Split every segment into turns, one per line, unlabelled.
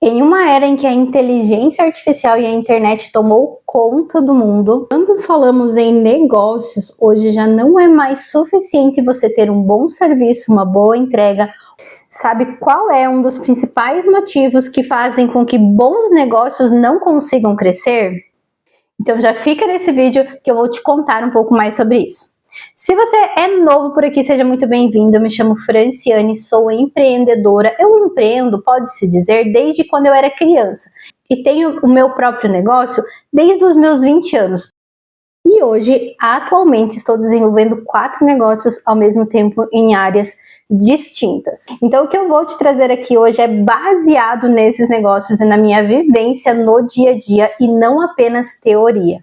Em uma era em que a inteligência artificial e a internet tomou conta do mundo, quando falamos em negócios, hoje já não é mais suficiente você ter um bom serviço, uma boa entrega. Sabe qual é um dos principais motivos que fazem com que bons negócios não consigam crescer? Então já fica nesse vídeo que eu vou te contar um pouco mais sobre isso. Se você é novo por aqui, seja muito bem-vindo. Eu me chamo Franciane, sou empreendedora. Eu empreendo, pode-se dizer, desde quando eu era criança. E tenho o meu próprio negócio desde os meus 20 anos. E hoje, atualmente, estou desenvolvendo 4 negócios ao mesmo tempo em áreas distintas. Então, o que eu vou te trazer aqui hoje é baseado nesses negócios e na minha vivência no dia a dia e não apenas teoria.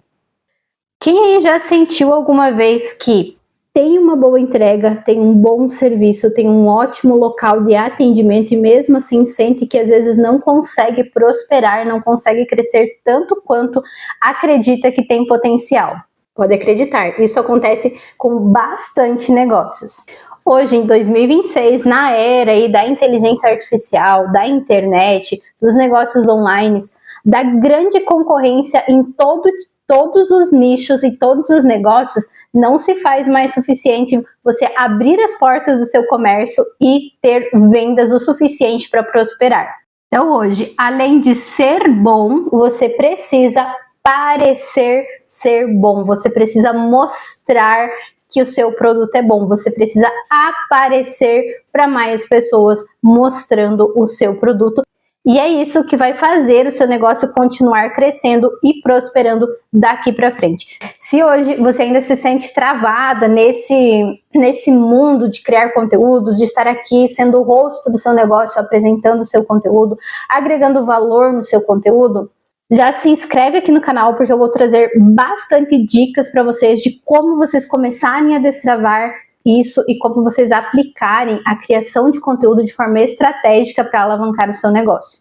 Quem aí já sentiu alguma vez que tem uma boa entrega, tem um bom serviço, tem um ótimo local de atendimento e mesmo assim sente que às vezes não consegue prosperar, não consegue crescer tanto quanto acredita que tem potencial? Pode acreditar, isso acontece com bastante negócios. Hoje, em 2026, na era aí da inteligência artificial, da internet, dos negócios online, da grande concorrência em todos os nichos e todos os negócios, não se faz mais suficiente você abrir as portas do seu comércio e ter vendas o suficiente para prosperar. Então hoje, além de ser bom, você precisa parecer ser bom, você precisa mostrar que o seu produto é bom, você precisa aparecer para mais pessoas mostrando o seu produto. E é isso que vai fazer o seu negócio continuar crescendo e prosperando daqui para frente. Se hoje você ainda se sente travada nesse mundo de criar conteúdos, de estar aqui sendo o rosto do seu negócio, apresentando o seu conteúdo, agregando valor no seu conteúdo, já se inscreve aqui no canal porque eu vou trazer bastante dicas para vocês de como vocês começarem a destravar isso e como vocês aplicarem a criação de conteúdo de forma estratégica para alavancar o seu negócio.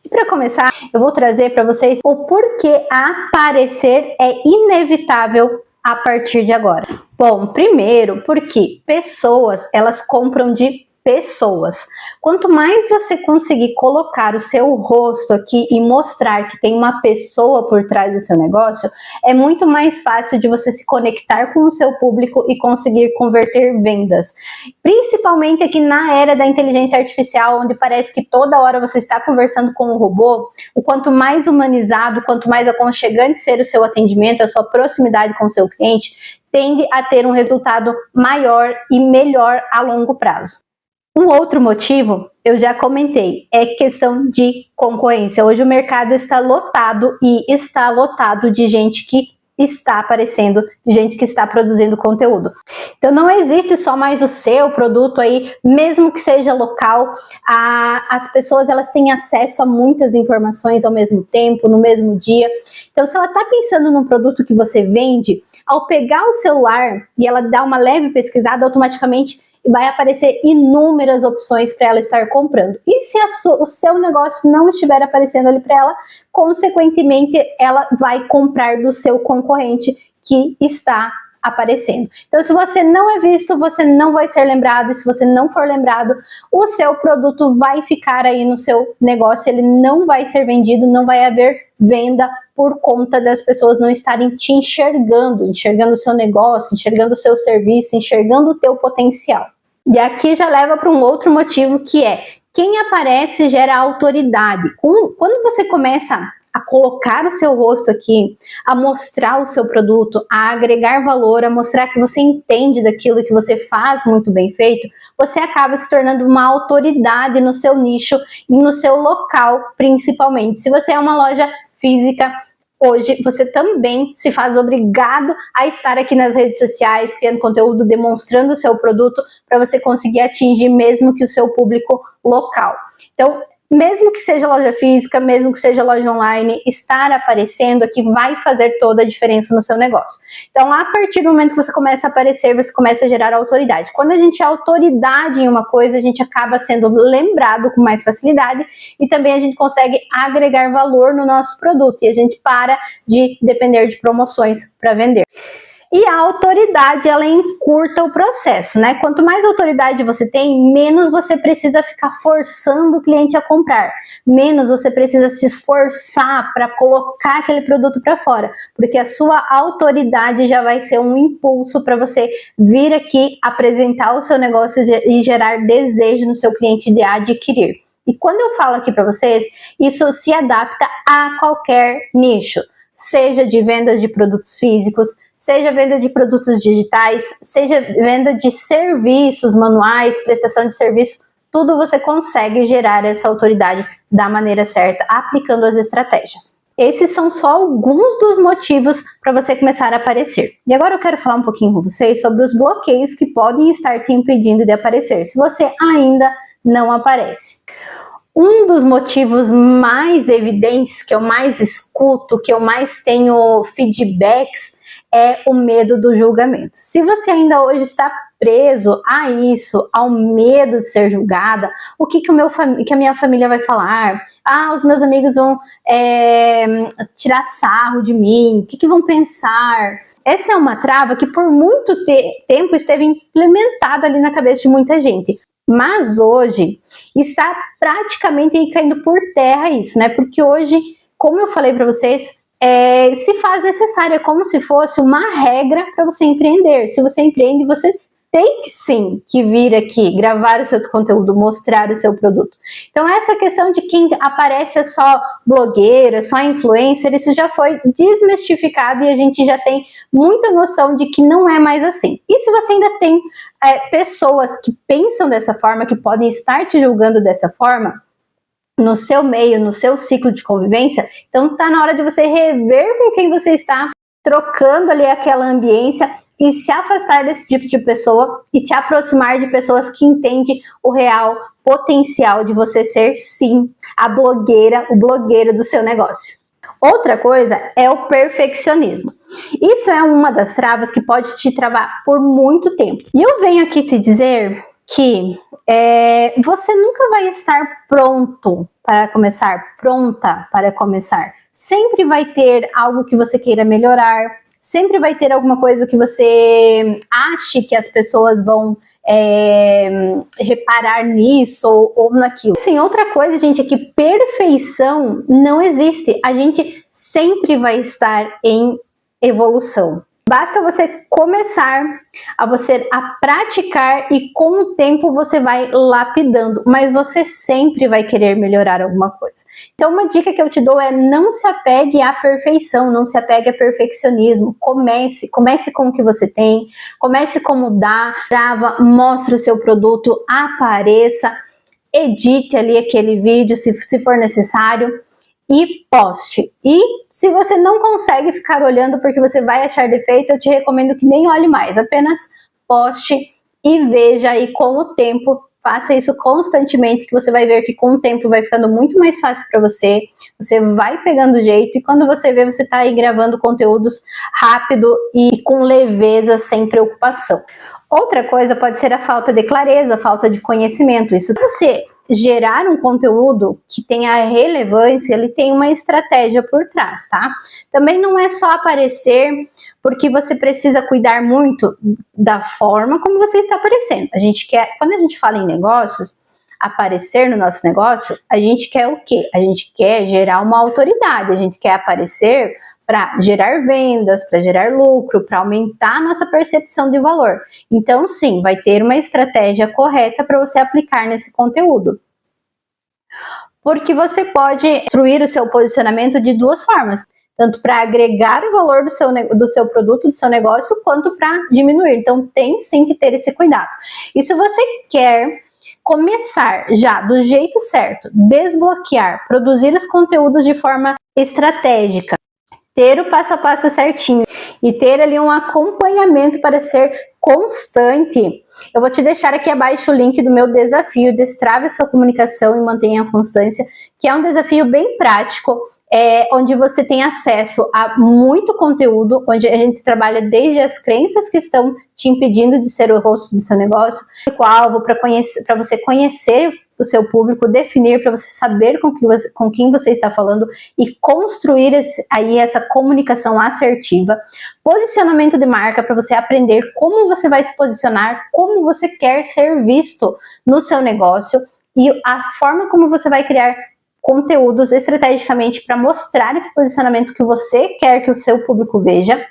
E para começar, eu vou trazer para vocês o porquê aparecer é inevitável a partir de agora. Bom, primeiro porque pessoas, elas compram de pessoas. Quanto mais você conseguir colocar o seu rosto aqui e mostrar que tem uma pessoa por trás do seu negócio, é muito mais fácil de você se conectar com o seu público e conseguir converter vendas. Principalmente aqui na era da inteligência artificial, onde parece que toda hora você está conversando com um robô, o quanto mais humanizado, quanto mais aconchegante ser o seu atendimento, a sua proximidade com o seu cliente, tende a ter um resultado maior e melhor a longo prazo. Um outro motivo, eu já comentei, é questão de concorrência. Hoje o mercado está lotado e está lotado de gente que está aparecendo, de gente que está produzindo conteúdo. Então não existe só mais o seu produto aí, mesmo que seja local, as pessoas elas têm acesso a muitas informações ao mesmo tempo, no mesmo dia. Então se ela está pensando num produto que você vende, ao pegar o celular e ela dar uma leve pesquisada, automaticamente vai aparecer inúmeras opções para ela estar comprando. E se o seu negócio não estiver aparecendo ali para ela, consequentemente ela vai comprar do seu concorrente que está aparecendo. Então se você não é visto, você não vai ser lembrado, e se você não for lembrado, o seu produto vai ficar aí no seu negócio, ele não vai ser vendido, não vai haver venda por conta das pessoas não estarem te enxergando o seu negócio, enxergando o seu serviço, enxergando o teu potencial. E aqui já leva para um outro motivo que é, quem aparece gera autoridade. Quando você começa a colocar o seu rosto aqui, a mostrar o seu produto, a agregar valor, a mostrar que você entende daquilo que você faz muito bem feito, você acaba se tornando uma autoridade no seu nicho e no seu local, principalmente. Se você é uma loja física, hoje você também se faz obrigado a estar aqui nas redes sociais, criando conteúdo, demonstrando o seu produto para você conseguir atingir mesmo que o seu público local. Então, mesmo que seja loja física, mesmo que seja loja online, estar aparecendo aqui vai fazer toda a diferença no seu negócio. Então, a partir do momento que você começa a aparecer, você começa a gerar autoridade. Quando a gente é autoridade em uma coisa, a gente acaba sendo lembrado com mais facilidade e também a gente consegue agregar valor no nosso produto e a gente para de depender de promoções para vender. E a autoridade, ela encurta o processo, né? Quanto mais autoridade você tem, menos você precisa ficar forçando o cliente a comprar, menos você precisa se esforçar para colocar aquele produto para fora, porque a sua autoridade já vai ser um impulso para você vir aqui apresentar o seu negócio e gerar desejo no seu cliente de adquirir. E quando eu falo aqui para vocês, isso se adapta a qualquer nicho, seja de vendas de produtos físicos, seja venda de produtos digitais, seja venda de serviços manuais, prestação de serviço, tudo você consegue gerar essa autoridade da maneira certa, aplicando as estratégias. Esses são só alguns dos motivos para você começar a aparecer. E agora eu quero falar um pouquinho com vocês sobre os bloqueios que podem estar te impedindo de aparecer, se você ainda não aparece. Um dos motivos mais evidentes, que eu mais escuto, que eu mais tenho feedbacks, é o medo do julgamento. Se você ainda hoje está preso a isso, ao medo de ser julgada, o que a minha família vai falar? Os meus amigos vão tirar sarro de mim, o que vão pensar? Essa é uma trava que por muito tempo esteve implementada ali na cabeça de muita gente. Mas hoje está praticamente aí caindo por terra isso, né? Porque hoje, como eu falei para vocês, se faz necessário, é como se fosse uma regra para você empreender. Se você empreende, você tem que sim que vir aqui, gravar o seu conteúdo, mostrar o seu produto. Então essa questão de quem aparece é só blogueira, só influencer, isso já foi desmistificado e a gente já tem muita noção de que não é mais assim. E se você ainda tem pessoas que pensam dessa forma, que podem estar te julgando dessa forma, no seu meio, no seu ciclo de convivência, então tá na hora de você rever com quem você está, trocando ali aquela ambiência e se afastar desse tipo de pessoa e te aproximar de pessoas que entendem o real potencial de você ser, sim, a blogueira, o blogueiro do seu negócio. Outra coisa é o perfeccionismo. Isso é uma das travas que pode te travar por muito tempo. E eu venho aqui te dizer que você nunca vai estar pronto para começar, pronta para começar. Sempre vai ter algo que você queira melhorar, sempre vai ter alguma coisa que você ache que as pessoas vão reparar nisso ou naquilo. Sim, outra coisa, gente, é que perfeição não existe. A gente sempre vai estar em evolução. Basta você começar a praticar e com o tempo você vai lapidando, mas você sempre vai querer melhorar alguma coisa. Então uma dica que eu te dou é não se apegue à perfeição, não se apegue a perfeccionismo. Comece com o que você tem, comece como dá, grava, mostre o seu produto, apareça, edite ali aquele vídeo se for necessário. E poste. E se você não consegue ficar olhando porque você vai achar defeito, eu te recomendo que nem olhe mais, apenas poste e veja aí com o tempo, faça isso constantemente que você vai ver que com o tempo vai ficando muito mais fácil para você, você vai pegando jeito e quando você vê, você tá aí gravando conteúdos rápido e com leveza, sem preocupação. Outra coisa pode ser a falta de clareza, a falta de conhecimento. Isso você gerar um conteúdo que tenha relevância, ele tem uma estratégia por trás, tá? Também não é só aparecer porque você precisa cuidar muito da forma como você está aparecendo. Quando a gente fala em negócios, aparecer no nosso negócio, a gente quer o quê? A gente quer gerar uma autoridade, a gente quer aparecer para gerar vendas, para gerar lucro, para aumentar a nossa percepção de valor. Então, sim, vai ter uma estratégia correta para você aplicar nesse conteúdo. Porque você pode construir o seu posicionamento de duas formas, tanto para agregar o valor do seu produto, do seu negócio, quanto para diminuir. Então, tem sim que ter esse cuidado. E se você quer começar já do jeito certo, desbloquear, produzir os conteúdos de forma estratégica, ter o passo a passo certinho e ter ali um acompanhamento para ser constante, eu vou te deixar aqui abaixo o link do meu desafio Destrave a sua comunicação e mantenha a constância, que é um desafio bem prático, onde você tem acesso a muito conteúdo, onde a gente trabalha desde as crenças que estão te impedindo de ser o rosto do seu negócio, o alvo para você conhecer do seu público, definir para você saber com quem você está falando e construir essa comunicação assertiva. Posicionamento de marca para você aprender como você vai se posicionar, como você quer ser visto no seu negócio e a forma como você vai criar conteúdos estrategicamente para mostrar esse posicionamento que você quer que o seu público veja.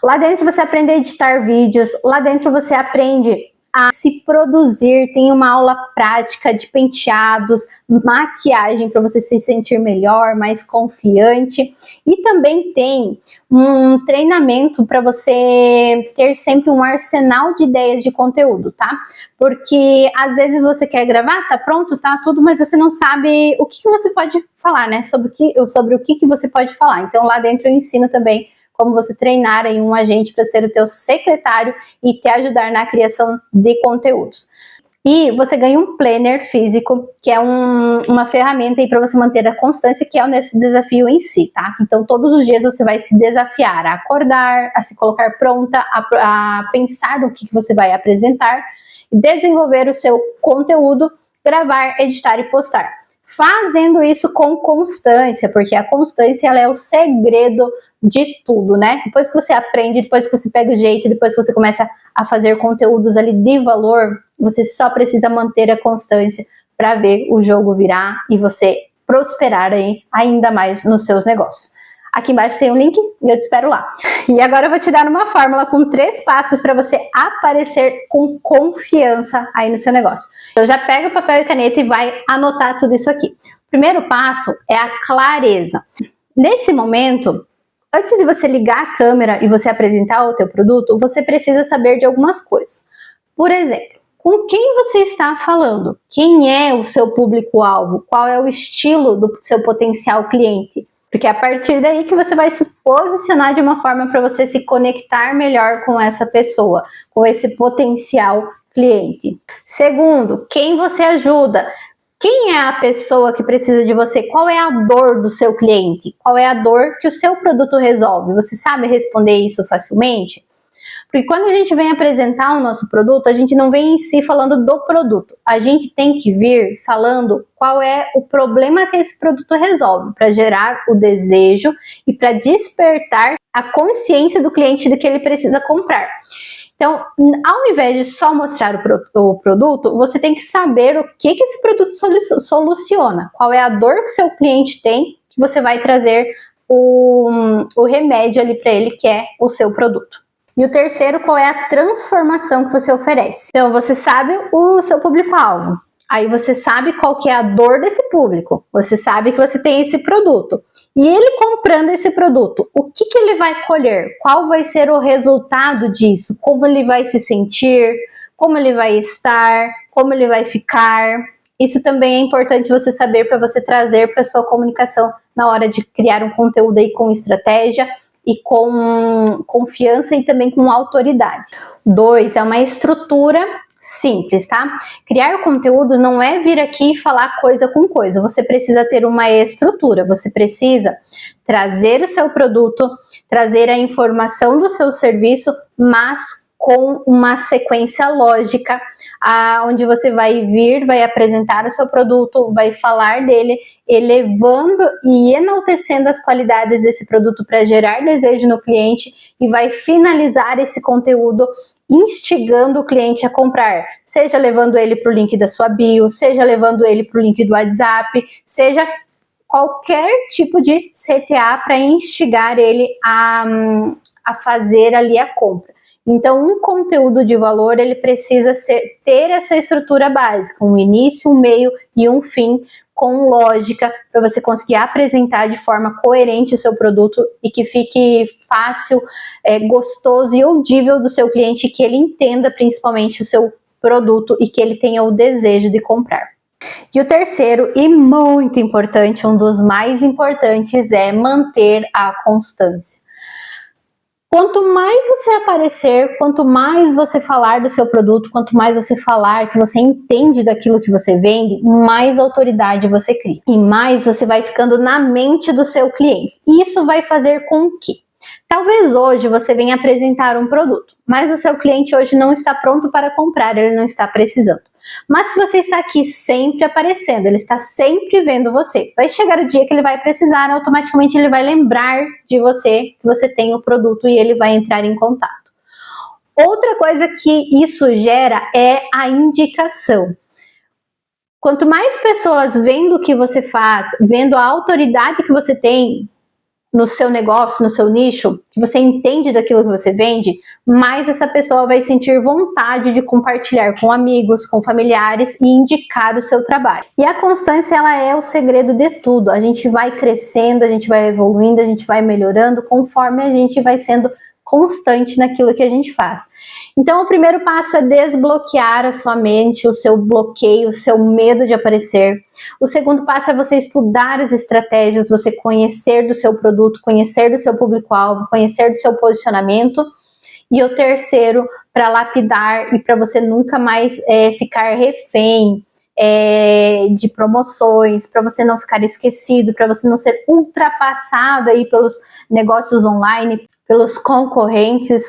Lá dentro você aprende a editar vídeos, lá dentro você aprende a se produzir, tem uma aula prática de penteados, maquiagem para você se sentir melhor, mais confiante, e também tem um treinamento para você ter sempre um arsenal de ideias de conteúdo, tá? Porque às vezes você quer gravar, tá pronto, tá tudo, mas você não sabe o que você pode falar, né? Sobre o que você pode falar. Então lá dentro eu ensino também como você treinar em um agente para ser o teu secretário e te ajudar na criação de conteúdos. E você ganha um planner físico, que é uma ferramenta aí para você manter a constância, que é o desafio em si, tá? Então todos os dias você vai se desafiar a acordar, a se colocar pronta, a pensar no que você vai apresentar, desenvolver o seu conteúdo, gravar, editar e postar. Fazendo isso com constância, porque a constância ela é o segredo de tudo, né? Depois que você aprende, depois que você pega o jeito, depois que você começa a fazer conteúdos ali de valor, você só precisa manter a constância para ver o jogo virar e você prosperar aí ainda mais nos seus negócios. Aqui embaixo tem um link e eu te espero lá. E agora eu vou te dar uma fórmula com 3 passos para você aparecer com confiança aí no seu negócio. Então já pega o papel e caneta e vai anotar tudo isso aqui. O primeiro passo é a clareza. Nesse momento, antes de você ligar a câmera e você apresentar o teu produto, você precisa saber de algumas coisas. Por exemplo, com quem você está falando? Quem é o seu público-alvo? Qual é o estilo do seu potencial cliente? Porque é a partir daí que você vai se posicionar de uma forma para você se conectar melhor com essa pessoa, com esse potencial cliente. Segundo, quem você ajuda? Quem é a pessoa que precisa de você? Qual é a dor do seu cliente? Qual é a dor que o seu produto resolve? Você sabe responder isso facilmente? Porque quando a gente vem apresentar o nosso produto, a gente não vem em si falando do produto. A gente tem que vir falando qual é o problema que esse produto resolve, para gerar o desejo e para despertar a consciência do cliente de que ele precisa comprar. Então, ao invés de só mostrar o produto, você tem que saber o que esse produto soluciona. Qual é a dor que seu cliente tem, que você vai trazer o remédio ali para ele, que é o seu produto. E o terceiro, qual é a transformação que você oferece? Então, você sabe o seu público-alvo. Aí você sabe qual que é a dor desse público. Você sabe que você tem esse produto. E ele comprando esse produto, o que ele vai colher? Qual vai ser o resultado disso? Como ele vai se sentir? Como ele vai estar? Como ele vai ficar? Isso também é importante você saber para você trazer para sua comunicação na hora de criar um conteúdo aí com estratégia e com confiança e também com autoridade. 2, é uma estrutura simples, tá? Criar conteúdo não é vir aqui e falar coisa com coisa. Você precisa ter uma estrutura, você precisa trazer o seu produto, trazer a informação do seu serviço, mas com uma sequência lógica, onde você vai vir, vai apresentar o seu produto, vai falar dele, elevando e enaltecendo as qualidades desse produto para gerar desejo no cliente e vai finalizar esse conteúdo instigando o cliente a comprar, seja levando ele para o link da sua bio, seja levando ele para o link do WhatsApp, seja qualquer tipo de CTA para instigar ele a fazer ali a compra. Então, um conteúdo de valor, ele precisa ter essa estrutura básica, um início, um meio e um fim, com lógica, para você conseguir apresentar de forma coerente o seu produto e que fique fácil, gostoso e audível do seu cliente, que ele entenda principalmente o seu produto e que ele tenha o desejo de comprar. E o terceiro, e muito importante, um dos mais importantes, é manter a constância. Quanto mais você aparecer, quanto mais você falar do seu produto, quanto mais você falar que você entende daquilo que você vende, mais autoridade você cria. E mais você vai ficando na mente do seu cliente. Isso vai fazer com que, talvez hoje você venha apresentar um produto, mas o seu cliente hoje não está pronto para comprar, ele não está precisando. Mas se você está aqui sempre aparecendo, ele está sempre vendo você, vai chegar o dia que ele vai precisar, automaticamente ele vai lembrar de você, que você tem o produto e ele vai entrar em contato. Outra coisa que isso gera é a indicação. Quanto mais pessoas vendo o que você faz, vendo a autoridade que você tem no seu negócio, no seu nicho, que você entende daquilo que você vende, mais essa pessoa vai sentir vontade de compartilhar com amigos, com familiares e indicar o seu trabalho. E a constância, ela é o segredo de tudo. A gente vai crescendo, a gente vai evoluindo, a gente vai melhorando conforme a gente vai sendo constante naquilo que a gente faz. Então, o primeiro passo é desbloquear a sua mente, o seu bloqueio, o seu medo de aparecer. O segundo passo é você estudar as estratégias, você conhecer do seu produto, conhecer do seu público-alvo, conhecer do seu posicionamento. E o terceiro, para lapidar e para você nunca mais ficar refém de promoções, para você não ficar esquecido, para você não ser ultrapassado aí pelos negócios online, pelos concorrentes,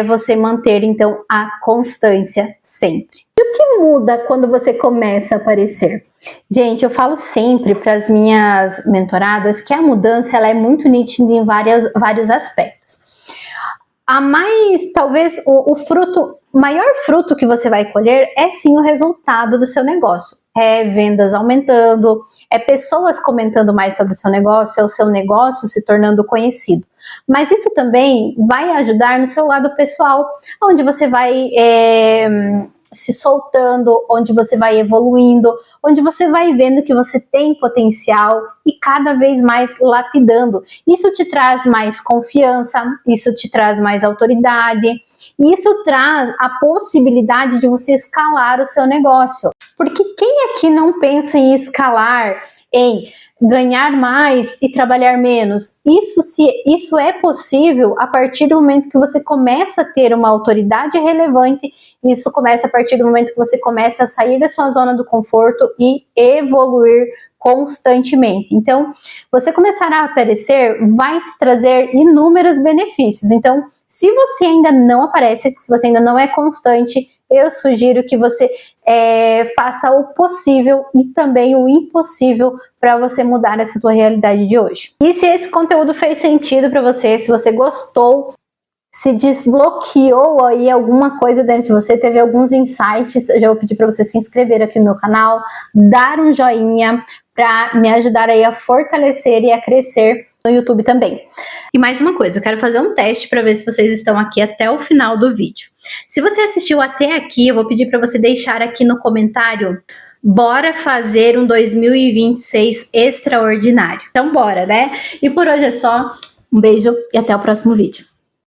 você manter então a constância sempre. E o que muda quando você começa a aparecer? Gente, eu falo sempre para as minhas mentoradas que a mudança ela é muito nítida em vários aspectos. Talvez o maior fruto que você vai colher é sim o resultado do seu negócio. É vendas aumentando, é pessoas comentando mais sobre o seu negócio, é o seu negócio se tornando conhecido. Mas isso também vai ajudar no seu lado pessoal, onde você vai se soltando, onde você vai evoluindo, onde você vai vendo que você tem potencial e cada vez mais lapidando. Isso te traz mais confiança, isso te traz mais autoridade, e isso traz a possibilidade de você escalar o seu negócio. Porque quem aqui não pensa em escalar, em ganhar mais e trabalhar menos? Isso é possível a partir do momento que você começa a ter uma autoridade relevante. Isso começa a partir do momento que você começa a sair da sua zona do conforto e evoluir constantemente. Então, você começar a aparecer vai te trazer inúmeros benefícios. Então, se você ainda não aparece, se você ainda não é constante, eu sugiro que você faça o possível e também o impossível para você mudar essa tua realidade de hoje. E se esse conteúdo fez sentido para você, se você gostou, se desbloqueou aí alguma coisa dentro de você, teve alguns insights, eu já vou pedir para você se inscrever aqui no meu canal, dar um joinha para me ajudar aí a fortalecer e a crescer no YouTube também. E mais uma coisa, eu quero fazer um teste para ver se vocês estão aqui até o final do vídeo. Se você assistiu até aqui, eu vou pedir para você deixar aqui no comentário: bora fazer um 2026 extraordinário. Então bora, né? E por hoje é só. Um beijo e até o próximo vídeo.